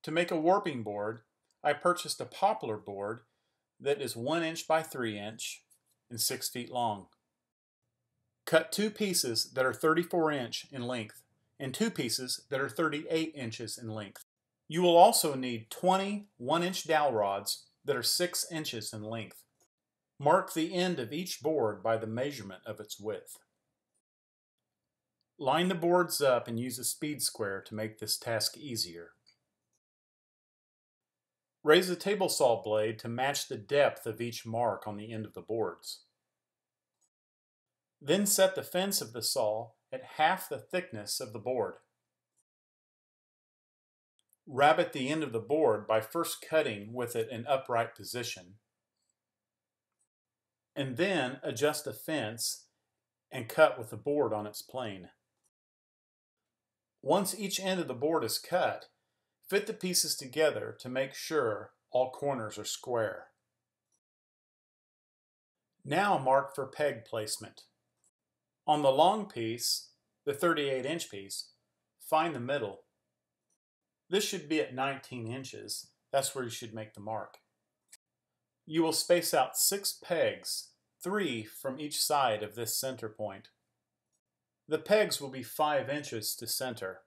To make a warping board, I purchased a poplar board that is 1 inch by 3 inch and 6 feet long. Cut 2 pieces that are 34 inch in length and 2 pieces that are 38 inches in length. You will also need 20 1-inch dowel rods that are 6 inches in length. Mark the end of each board by the measurement of its width. Line the boards up and use a speed square to make this task easier. Raise the table saw blade to match the depth of each mark on the end of the boards. Then set the fence of the saw at half the thickness of the board. Rabbet the end of the board by first cutting with it in upright position, and then adjust the fence and cut with the board on its plane. Once each end of the board is cut, fit the pieces together to make sure all corners are square. Now mark for peg placement. On the long piece, the 38-inch piece, find the middle. This should be at 19 inches. That's where you should make the mark. You will space out 6 pegs, 3 from each side of this center point. The pegs will be 5 inches to center.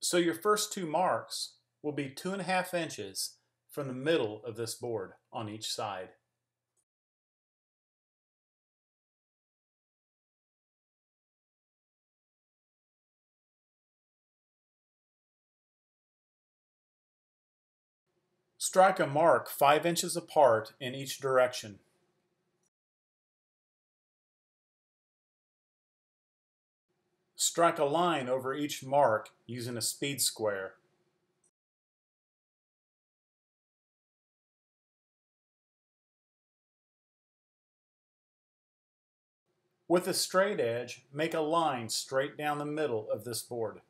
So your first 2 marks will be 2.5 inches from the middle of this board on each side. Strike a mark 5 inches apart in each direction. Strike a line over each mark using a speed square. With a straight edge, make a line straight down the middle of this board.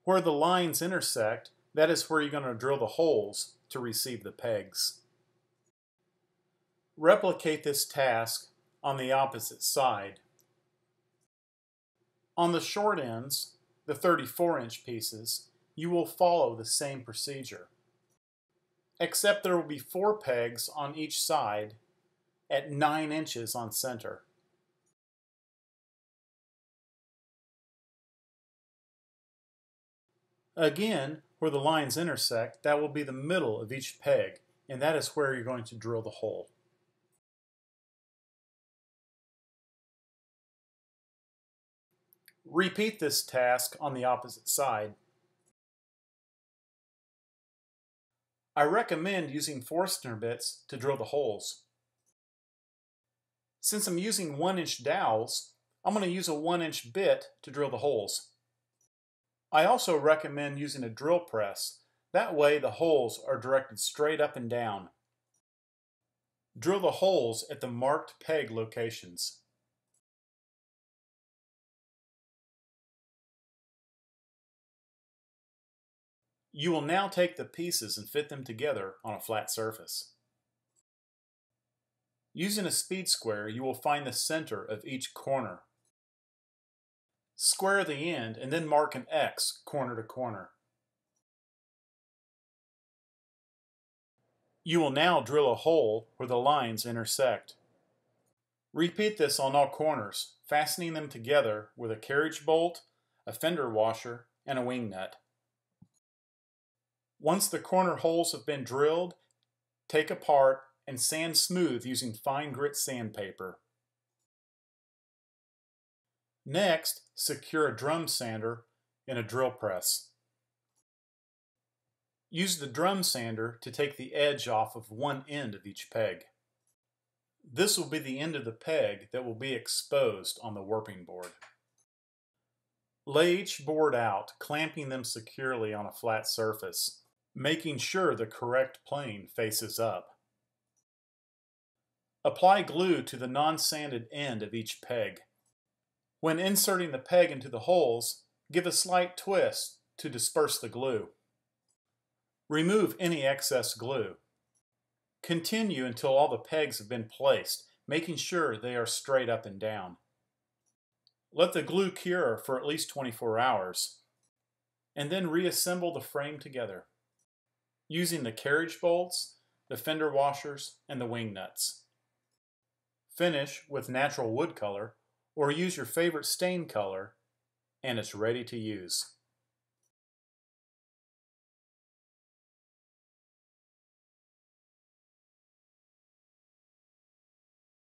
Where the lines intersect, that is where you're going to drill the holes to receive the pegs. Replicate this task on the opposite side. On the short ends, the 34-inch pieces, you will follow the same procedure, except there will be 4 pegs on each side at 9 inches on center. Again, where the lines intersect, that will be the middle of each peg, and that is where you're going to drill the hole. Repeat this task on the opposite side. I recommend using Forstner bits to drill the holes. Since I'm using 1-inch dowels, I'm going to use a 1-inch bit to drill the holes. I also recommend using a drill press. That way the holes are directed straight up and down. Drill the holes at the marked peg locations. You will now take the pieces and fit them together on a flat surface. Using a speed square, you will find the center of each corner. Square the end and then mark an X corner to corner. You will now drill a hole where the lines intersect. Repeat this on all corners, fastening them together with a carriage bolt, a fender washer, and a wing nut. Once the corner holes have been drilled, take apart and sand smooth using fine grit sandpaper. Next, secure a drum sander in a drill press. Use the drum sander to take the edge off of one end of each peg. This will be the end of the peg that will be exposed on the warping board. Lay each board out, clamping them securely on a flat surface, making sure the correct plane faces up. Apply glue to the non-sanded end of each peg. When inserting the peg into the holes, give a slight twist to disperse the glue. Remove any excess glue. Continue until all the pegs have been placed, making sure they are straight up and down. Let the glue cure for at least 24 hours, and then reassemble the frame together using the carriage bolts, the fender washers, and the wing nuts. Finish with natural wood color or use your favorite stain color, and it's ready to use.